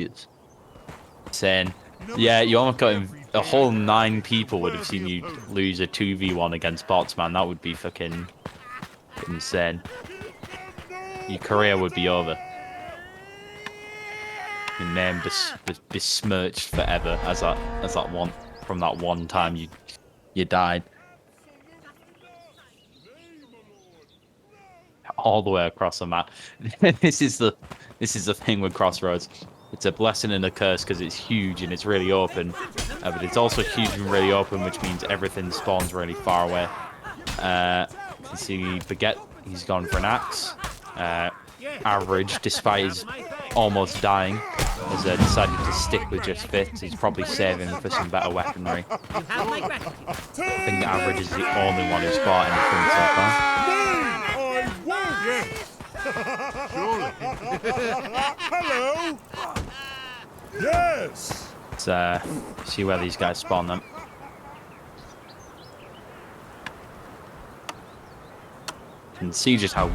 It's insane. Yeah, you almost got a whole 9 people would have seen you lose a 2v1 against bots, man. That would be fucking insane. Your career would be over. Your name besmirched forever as that one from that one time you died. All the way across the map. This is the thing with Crossroads. It's a blessing and a curse because it's huge and it's really open, but it's also huge and really open, which means everything spawns really far away. You see Baguette, he's gone for an axe. Average, despite his almost dying, has decided to stick with just Fitz. He's probably saving for some better weaponry. I think Average is the only one who's bought anything so far. Hello. Yes. Let's see where these guys spawn them. You can see just how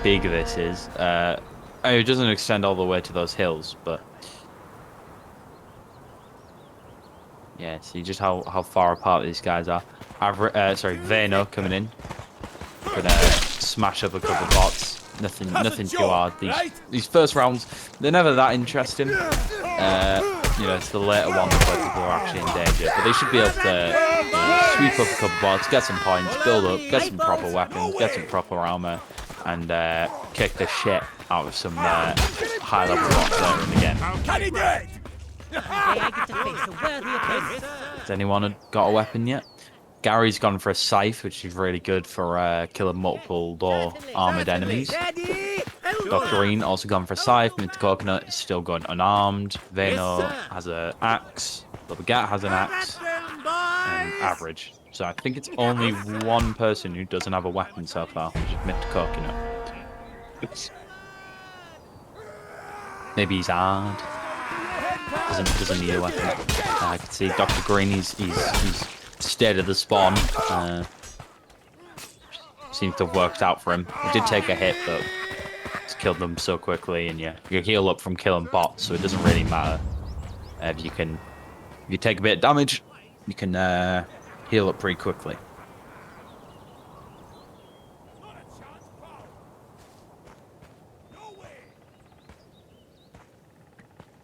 big this is. It doesn't extend all the way to those hills, but yeah, see just how far apart these guys are. Vano coming in. Gonna smash up a couple of bots. Nothing too hard. These first rounds, they're never that interesting. You know, it's the later ones where people are actually in danger. But they should be able to sweep up a couple of bots, get some points, build up, get some proper weapons, get some proper armor, and kick the shit out of some high-level bots there and again. Has anyone got a weapon yet? Gary's gone for a scythe, which is really good for killing multiple low armored enemies. Dr. Green also gone for a scythe. Mr. Coconut is still going unarmed. Vano has an axe. Baguette has an axe. And Average. So I think it's only one person who doesn't have a weapon so far, which is Mr. Coconut. Maybe he's hard. Doesn't need a weapon. I can see Dr. Green. He's stayed at the spawn. Seems to have worked out for him. He did take a hit, but he's killed them so quickly, and yeah, you heal up from killing bots, so it doesn't really matter. If you take a bit of damage, you can heal up pretty quickly.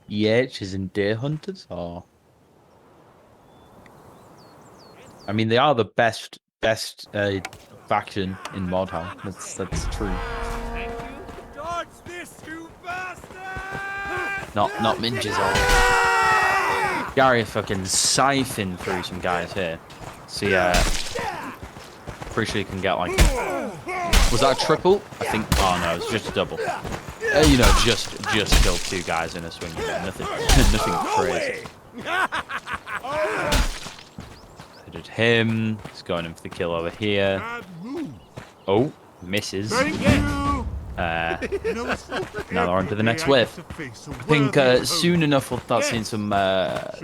Yeaches and Deer Hunters, or I mean, they are the best faction in Mordhau. That's true. Not ninjas all. Gary fucking scything through some guys here. See, pretty sure you can get like. Was that a triple? I think. Oh no, it's just a double. You know, just killed 2 guys in a swing. Nothing crazy. Hit him. He's going in for the kill over here. Oh, misses. Now they're on to the next wave. I think soon enough we'll start seeing some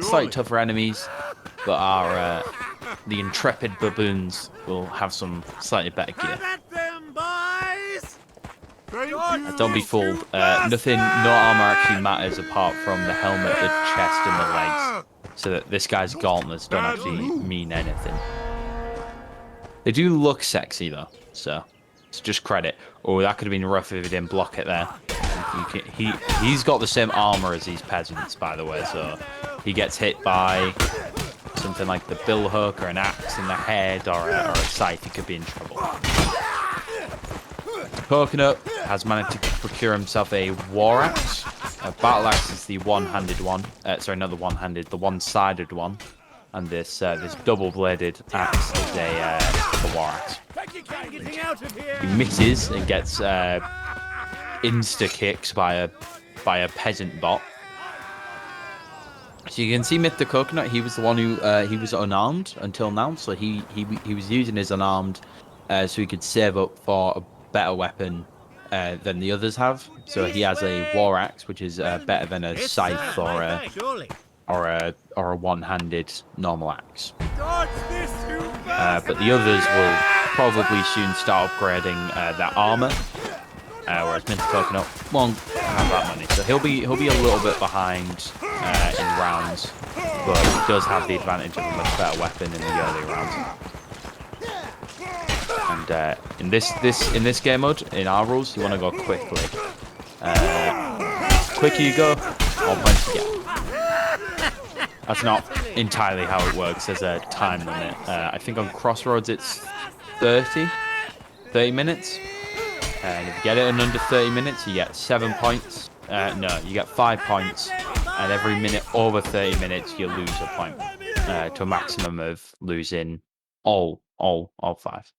slightly tougher enemies, but the intrepid baboons will have some slightly better gear. Don't be fooled. No armor actually matters apart from the helmet, the chest, and the legs. So that this guy's gauntlets don't actually mean anything. They do look sexy though, so it's just credit. Oh, that could have been rough if he didn't block it there. He's got the same armor as these peasants, by the way, so he gets hit by something like the bill hook or an axe in the head or a scythe, he could be in trouble. Coconut has managed to procure himself a war axe. A battle axe is the one-handed one. Sorry, not the one-handed, the one-sided one. And this double-bladed axe is a war axe. He misses and gets insta-kicks by a peasant bot. So you can see Mr. Coconut, he was the one who he was unarmed until now. So he was using his unarmed so he could save up for a better weapon than the others have. So he has a war axe, which is better than a scythe or a one-handed normal axe. But the others will probably soon start upgrading their armor. whereas Minty Coconut won't have that many. So he'll be a little bit behind in rounds, but he does have the advantage of a much better weapon in the early rounds. And in this game mode, in our rules, you want to go quickly. Quicker you go, more points you get. That's not entirely how it works. There's a time limit. I think on Crossroads it's 30 minutes. And if you get it in under 30 minutes, you get 7 points. No, you get 5 points. And every minute over 30 minutes, you lose a point. To a maximum of losing all 5.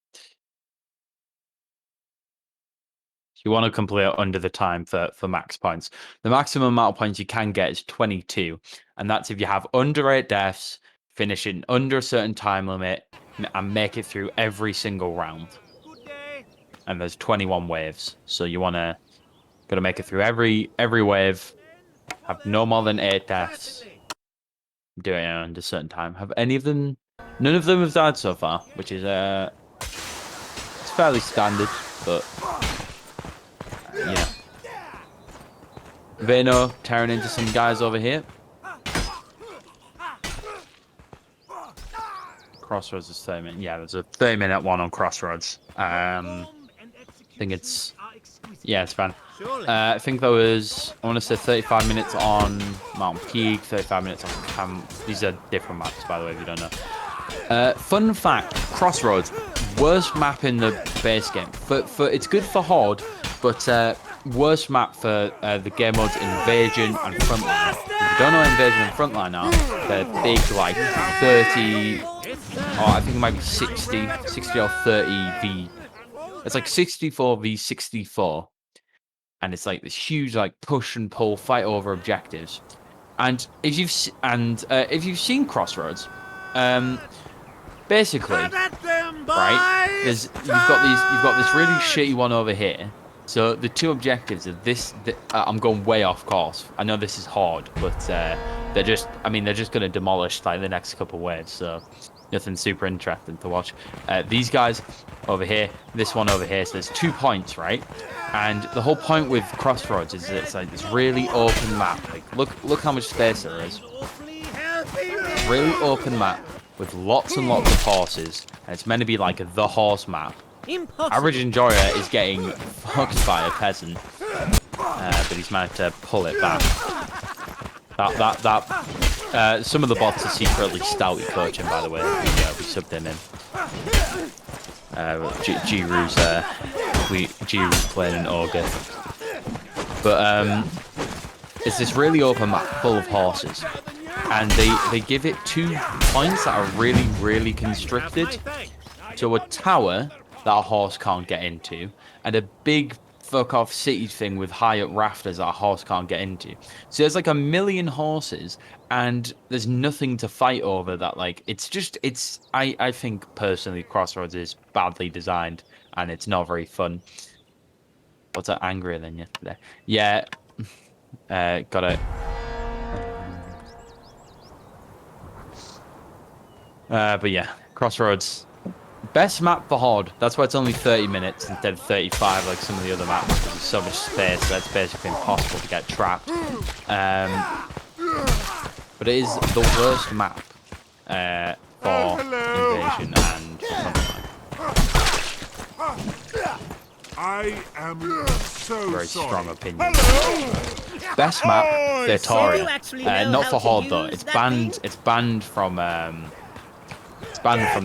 You want to complete it under the time for max points. The maximum amount of points you can get is 22. And that's if you have under 8 deaths, finish in under a certain time limit, and make it through every single round. And there's 21 waves. So you gotta make it through every wave, have no more than 8 deaths, do it under a certain time. Have any of them? None of them have died so far, which is it's fairly standard, but yeah. Veno tearing into some guys over here. Crossroads is 30 minutes. Yeah, there's a 30-minute one on Crossroads. I think it's... Yeah, it's fine. I think there was, I want to say 35 minutes on Mountain Peak, 35 minutes on Camp. These are different maps, by the way, if you don't know. Fun fact, Crossroads, worst map in the base game. It's good for Horde, but worst map for the game modes Invasion and Frontline. If you don't know what Invasion and Frontline are, they're big, like 30, or I think it might be 60 or 30 v. It's like 64 v 64. And it's like this huge, like, push and pull fight over objectives. And if you've seen Crossroads, basically, right? You've got this really shitty one over here. So the two objectives of this, I'm going way off course. I know this is hard, but they're just going to demolish like the next couple waves. So nothing super interesting to watch. These guys over here, this one over here. So there's 2 points, right? And the whole point with Crossroads is that it's like this really open map. Like look how much space there is. Really open map with lots and lots of horses, and it's meant to be like the horse map. Average enjoyer is getting fucked by a peasant, but he's managed to pull it back. Some of the bots are secretly Stouty coaching, by the way. We subbed him in. Giru's playing an ogre, but it's this really open map full of horses, and they give it 2 points that are really, really constricted. So a tower that a horse can't get into, and a big fuck off city thing with high up rafters that a horse can't get into. So there's like 1 million horses, and there's nothing to fight over. That like I think personally Crossroads is badly designed, and it's not very fun. What's that angrier than yesterday? Yeah, got it. But yeah, Crossroads. Best map for Horde. That's why it's only 30 minutes instead of 35 like some of the other maps, because there's so much space that's basically impossible to get trapped. But it is the worst map for Invasion and Frontline. I am so Very sorry. strong opinion. Best map, Theotoria. Not for Horde though. It's banned from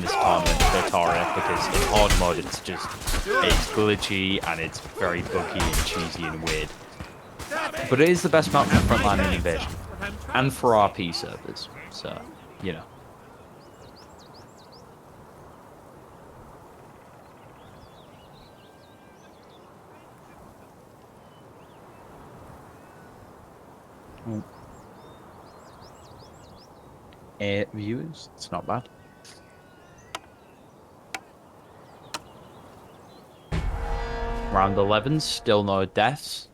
this tournament, Theotoria, because in Horde mode it's glitchy and it's very buggy and cheesy and weird. But it is the best map for Frontline and Invasion, and for RP servers. So, you know. Viewers, it's not bad. Round 11, still no deaths.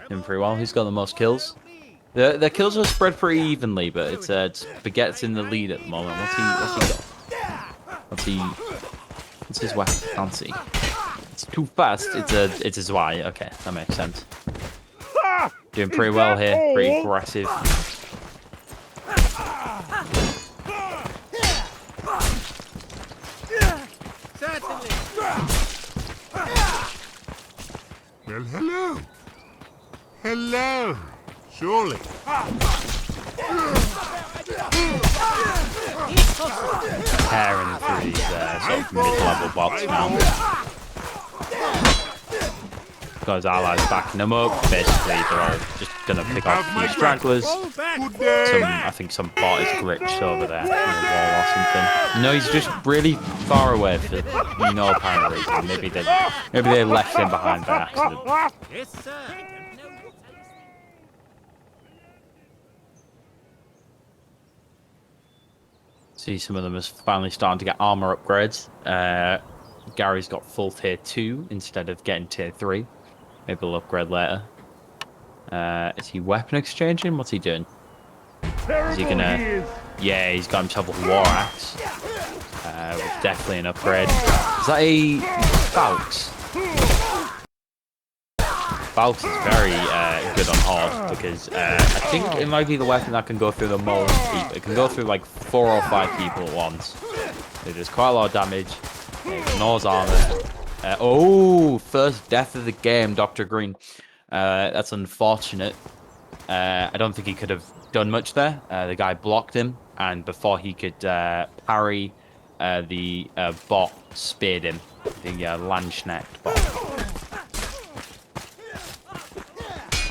Doing pretty well. Who's got the most kills? The kills are spread pretty evenly, but it's Baguette's in the lead at the moment. What's he got? What's his weapon? Can't see. It's too fast. It's a Zwei. Okay, that makes sense. Doing pretty well here. Pretty aggressive. Certainly. Well, hello. Hello. Surely. Tearing through these sort of mid-level bots now. Got his allies backing him up. Basically, they're all just gonna pick off a few stragglers. I think some bot is glitched over there in a wall or something. No, he's just really far away for no apparent reason. Maybe they left him behind by accident. Yes, sir. See, some of them is finally starting to get armor upgrades. Gary's got full tier 2 instead of getting tier 3. Maybe we'll upgrade later. Is he weapon exchanging? What's he doing? Is he gonna... Yeah, he's got himself a war axe. With definitely an upgrade. Is that a Falx? Falx is very good on Horde because I think it might be the weapon that can go through the most people. It can go through like 4 or 5 people at once. It does quite a lot of damage. It ignores armor. Oh, first death of the game, Dr. Green. That's unfortunate. I don't think he could have done much there. The guy blocked him, and before he could parry, the bot speared him. The Landsknecht bot.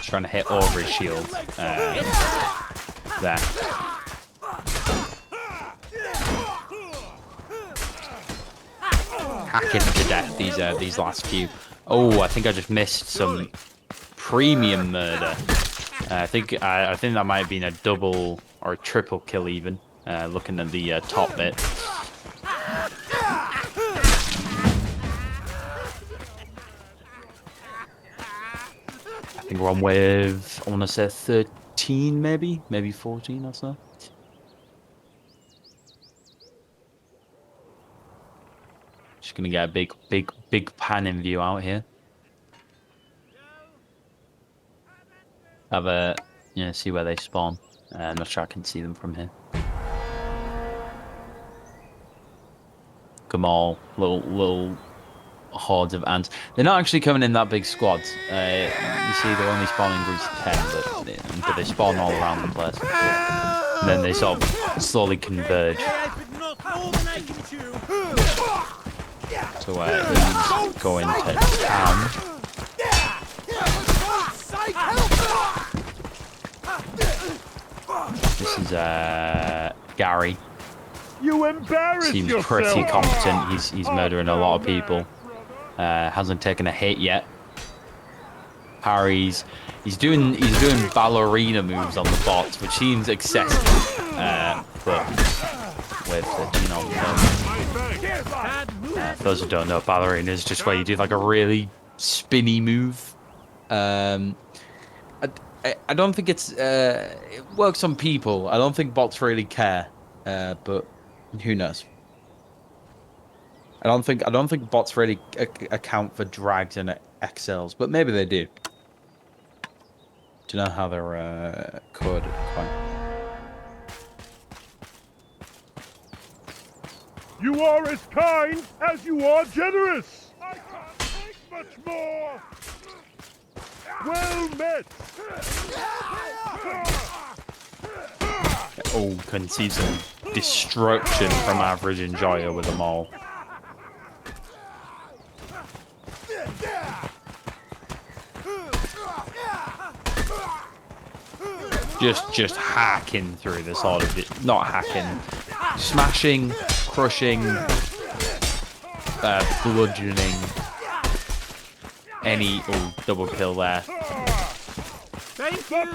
Trying to hit over his shield. There. Hacking to death these last few. Oh, I think I just missed some premium murder. I think that might have been a double or a triple kill even. Looking at the top bit. I think we're on with, I want to say 13 maybe 14 or so. Just gonna get a big panning view out here. Have a, see where they spawn. I'm not sure I can see them from here. Come on, little hordes of ants. They're not actually coming in that big squads. You see, they're only spawning groups of 10, but they spawn all around the place. And then they sort of slowly converge. So he's going to town. This is Gary. You embarrass Seems yourself. pretty competent. He's murdering a lot of people. Hasn't taken a hit yet. Parries. He's doing ballerina moves on the bots, which seems excessive. But with for those who don't know, ballerina is just where you do like a really spinny move. I don't think it's it works on people. I don't think bots really care, but who knows? I don't think bots really account for drags and XLs, but maybe they do. Do you know how they're coded quite? You are as kind as you are generous. I can't take much more. Well met. Oh, can see some destruction from Average Enjoyer with them all. Just hacking through this sort of, not hacking, smashing, crushing, bludgeoning. Any double kill there. Thank you.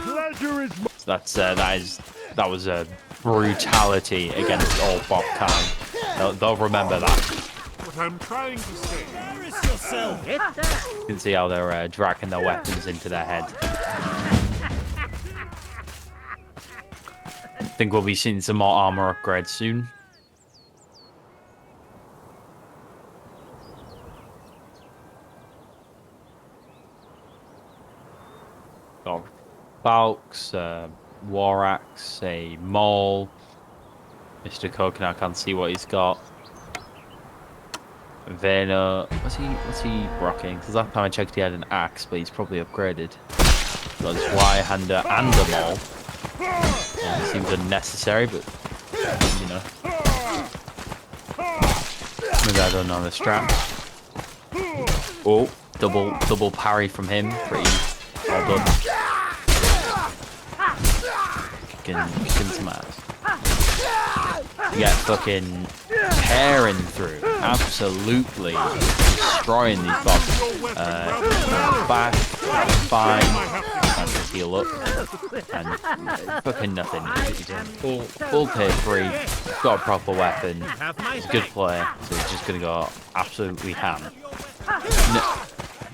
That was a brutality against all bot kind. They'll remember that. What I'm trying to say. You can see how they're dragging their weapons into their head. I think we'll be seeing some more armor upgrades soon. Falks, War Axe, a Maul. Mr. Coconut, I can't see what he's got. Vena, what's he rocking? Because last time I checked he had an axe, but he's probably upgraded. Got his Y-hander and a Maul. It seems unnecessary, but you know. Maybe I don't know the strap. Oh, double parry from him. Pretty well done. Kicking some ass. You get fucking tearing through. Absolutely destroying these bots. Back, fine. And just heal up. And fucking nothing. He's in full tier 3. Got a proper weapon. He's a good player. So he's just going to go absolutely ham.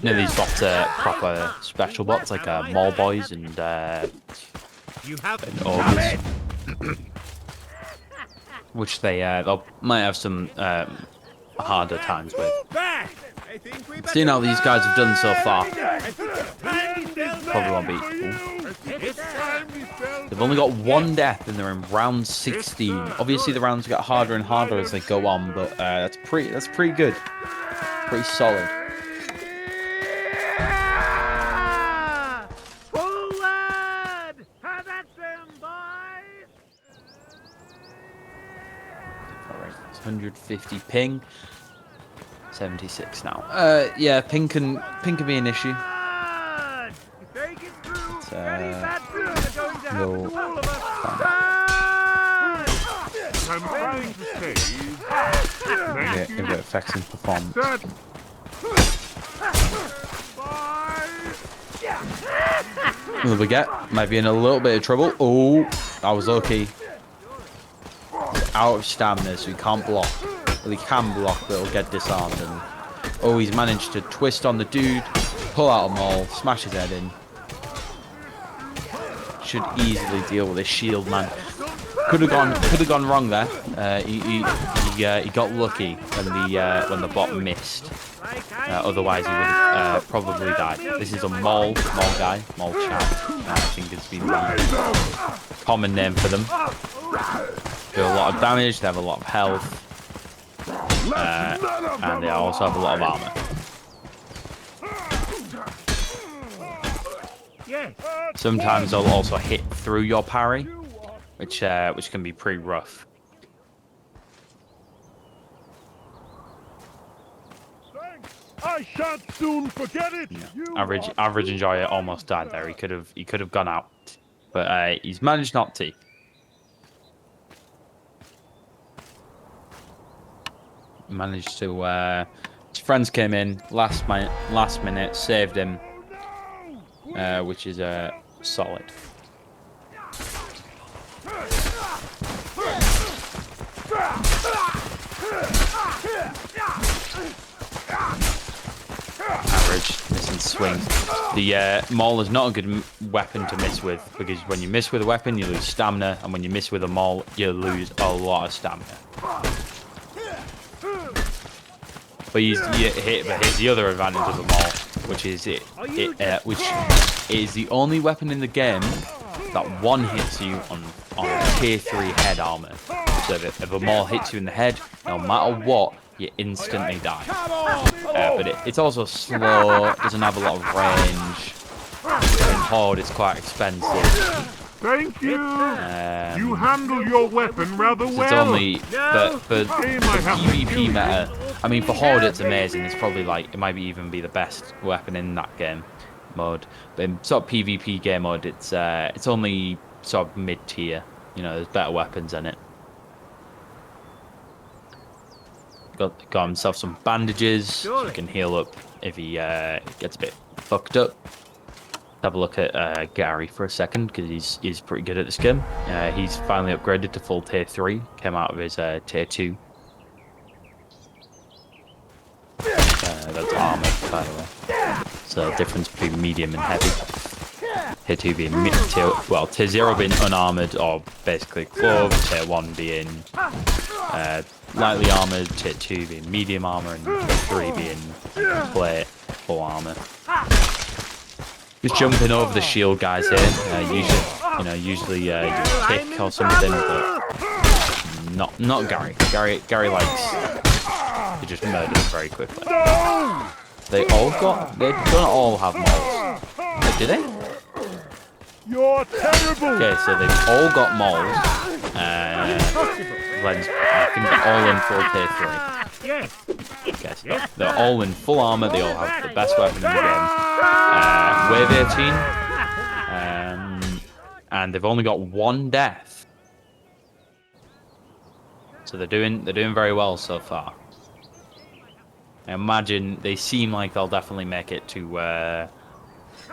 None of these bots are proper special bots like Mall Boys and Ogres. Which they might have some harder times with. Seeing how these guys have done so far, probably won't be. They've only got 1 death and they're in round 16. Obviously, the rounds get harder and harder as they go on, but that's pretty good, pretty solid. Alright, it's 150 ping. 76 now. Yeah, ping can be an issue. We'll find out. If it affects his performance. What do we get? Might be in a little bit of trouble. Oh, that was lucky. He's out of stamina, so he can't block. Well, he can block, but he'll get disarmed. And oh, he's managed to twist on the dude, pull out a Maul, smash his head in. Should easily deal with this shield, man. Could have gone wrong there. He got lucky when the bot missed. Otherwise, he would have probably died. This is a Maul guy, Maul Chad. I think it's been the common name for them. Do a lot of damage. They have a lot of health. And they also have a lot of armor. Sometimes they'll also hit through your parry, which can be pretty rough. I shan't soon forget it. Yeah. Average enjoyer almost died there. He could have gone out, but he's managed not to. Managed to. His friends came in last minute, saved him, which is solid. Average miss and swing. The Maul is not a good weapon to miss with, because when you miss with a weapon you lose stamina, and when you miss with a Maul you lose a lot of stamina. But here's the other advantage of the Maul, which is which is the only weapon in the game that one hits you on tier 3 head armor. So if a Maul hits you in the head, no matter what, you instantly die. But it's also slow, it doesn't have a lot of range. In Horde, it's quite expensive. Thank you. You handle your weapon rather well. It's only, but for PvP meta, I mean, for Horde it's amazing. It's probably like, it might even be the best weapon in that game mode. But in sort of PvP game mode, it's only sort of mid tier. You know, there's better weapons in it. Got himself some bandages, so he can heal up if he gets a bit fucked up. Have a look at Gary for a second, because he's pretty good at this game. He's finally upgraded to full tier 3. Came out of his tier 2. That's armor, by the way. So difference between medium and heavy. Tier 2 being tier 0 being unarmored or basically clove. Tier 1 being lightly armored. Tier 2 being medium armor, and tier 3 being plate full armor. Just jumping over the shield guys here. Usually you kick or something, but not Gary. Gary likes to just murder them very quickly. They don't all have mauls. Wait, do they? You're terrible. Okay, so they've all got mauls. I think they're all in full tier 3. Yes. Okay, so they're all in full armor. They all have the best weapon in the game. Wave 18. And they've only got 1 death. So they're doing very well so far. I imagine they seem like they'll definitely make it to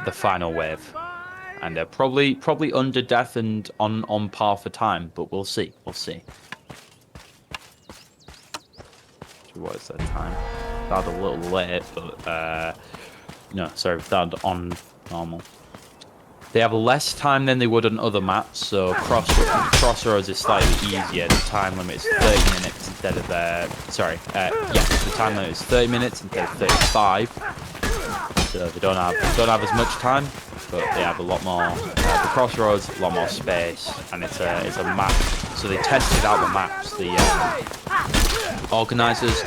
the final wave. And they're probably under death and on par for time, but we'll see. We'll see. What is that time? That a little late, but no, sorry, that on normal. They have less time than they would on other maps, so Crossroads is slightly easier. The time limit is 30 minutes instead of the time limit is 30 minutes instead of 35. So they don't have as much time, but they have a lot more. The Crossroads, a lot more space, and it's a map. So they tested out the maps. The organizers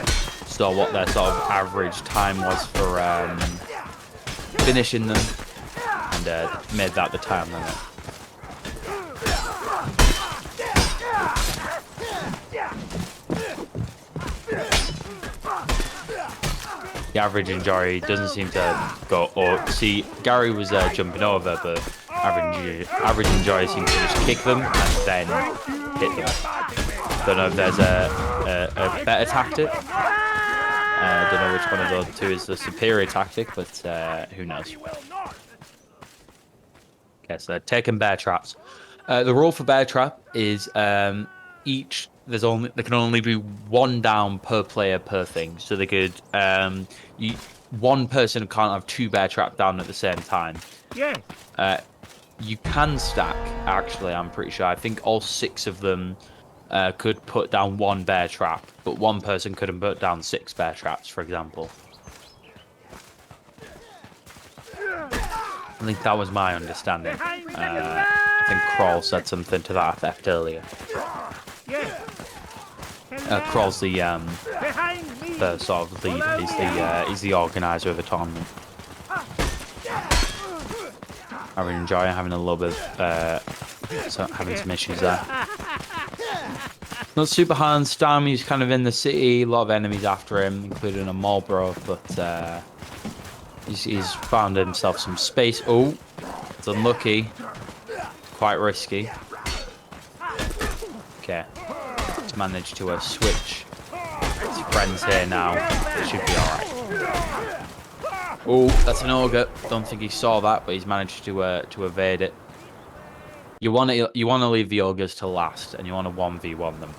saw what their sort of average time was for finishing them, and made that the time limit. The average enjoy doesn't seem to go up. See, Gary was jumping over, but average enjoy seems to just kick them and then hit them. Don't know if there's a better tactic. I don't know which one of those two is the superior tactic, but who knows. Okay, so they're taking bear traps. The rule for bear trap is there can only be 1 down per player per thing. So they could one person can't have 2 bear trap down at the same time. Yes. You can stack, actually, I'm pretty sure. I think all 6 of them could put down 1 bear trap, but 1 person couldn't put down 6 bear traps, for example. I think that was my understanding. I think Kroll said something to that effect earlier. Kroll's the sort of leader. He's the organizer of the tournament. I really enjoy having a little bit of having some issues there. Not super hard on Stam. He's kind of in the city. A lot of enemies after him, including a Mordhau, but he's found himself some space. Oh, it's unlucky. Quite risky. Okay. He's managed to switch his friends here now. It should be alright. Oh, that's an ogre. Don't think he saw that, but he's managed to evade it. You want to leave the ogres to last, and you want to 1v1 them.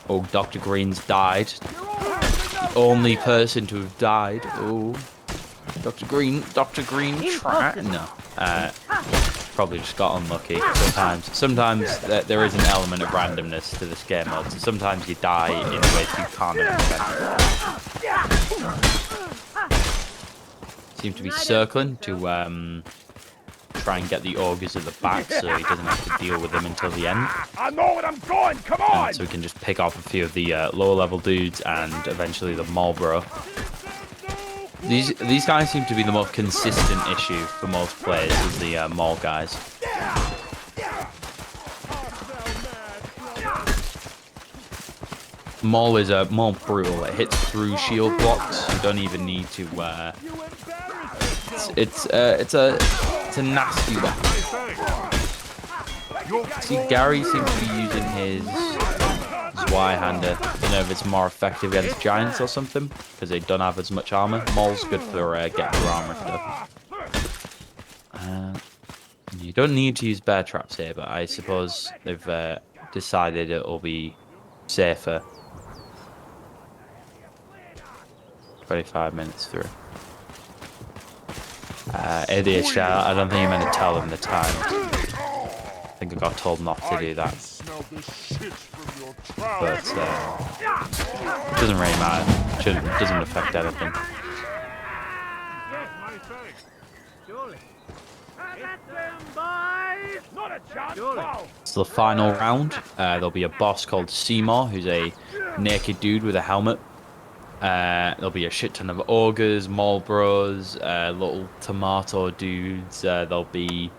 Oh, Dr. Green's died. The only person to have died. Oh, Dr. Green tried. No, probably just got unlucky. Sometimes there is an element of randomness to this game mode. So sometimes you die in ways you can't expect. Seem to be circling to try and get the ogres at the back, so he doesn't have to deal with them until the end. I know where I'm going. Come on. So we can just pick off a few of the lower level dudes and eventually the Mordhau. These guys seem to be the most consistent issue for most players, is the Maul guys. Maul is more brutal. It hits through shield blocks. You don't even need to. It's a nasty weapon. See, Gary seems to be using his Y-hander. I don't know if it's more effective against giants or something, because they don't have as much armor. Maul's good for getting your armor stuff. You don't need to use bear traps here, but I suppose they've decided it'll be safer. 25 minutes through. Idiot, I don't think you meant to tell them the time. I think I got told not to do that. But it doesn't really matter. It doesn't affect anything. Surely. It's the final round. There'll be a boss called Seymour, who's a naked dude with a helmet. There'll be a shit ton of ogres, Marlboros, little tomato dudes. There'll be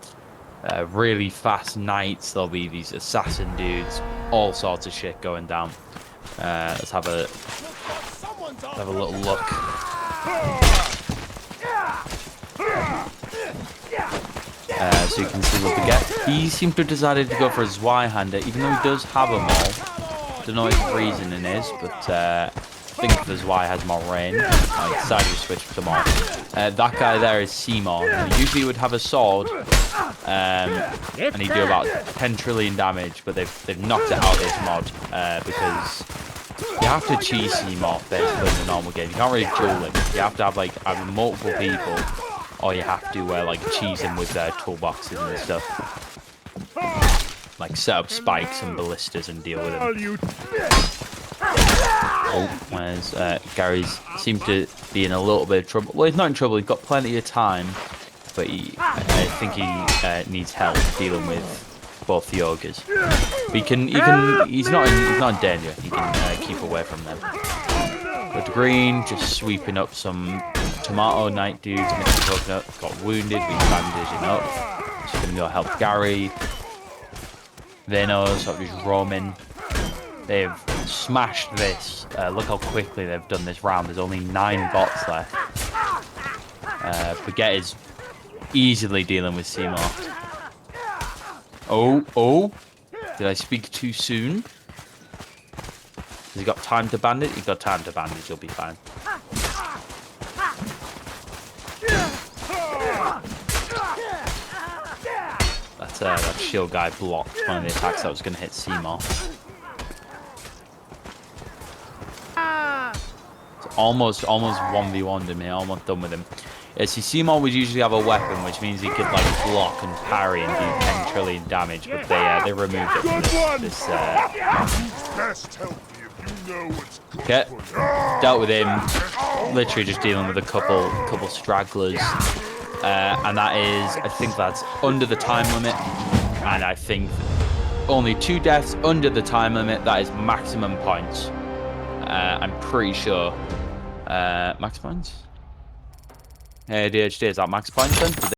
really fast knights. There'll be these assassin dudes. All sorts of shit going down. Let's have a little look. So you can see what we get. He seemed to have decided to go for a Zweihander, even though he does have them all. Don't know what his reasoning is, but I think the Zwei has more range. I decided to switch them off. That guy there is Seymour. Now, usually he would have a sword, and he'd do about 10 trillion damage, but they've knocked it out of this mod because you have to cheese Seymour basically in the normal game. You can't really duel him. You have to have like either multiple people, or you have to like cheese him with their toolboxes and stuff. Like set up spikes and ballistas and deal with him. Oh, whereas Gary's seemed to be in a little bit of trouble. Well, he's not in trouble. He's got plenty of time, but I think he needs help dealing with both the ogres. But he's not in danger. He can keep away from them. But the green just sweeping up some tomato knight dudes. Mr. Coconut got wounded. We bandaging up. Just gonna go help Gary. Venos, just roaming. They've smashed this. Look how quickly they've done this round. There's only 9 bots left. Baguette is easily dealing with Seymour. Oh. Did I speak too soon? Has he got time to bandage? He's got time to bandage. He'll be fine. That shield guy blocked one of the attacks that was going to hit Seymour. It's almost 1v1'd him here. Almost done with him. Yeah, see, Seymour would usually have a weapon, which means he could like block and parry and do 10 trillion damage, but they removed it from this Okay, dealt with him. Literally just dealing with a couple stragglers. And that is, I think that's under the time limit, and I think only 2 deaths under the time limit. That is maximum points. I'm pretty sure. Max points? DHD, is that max points then?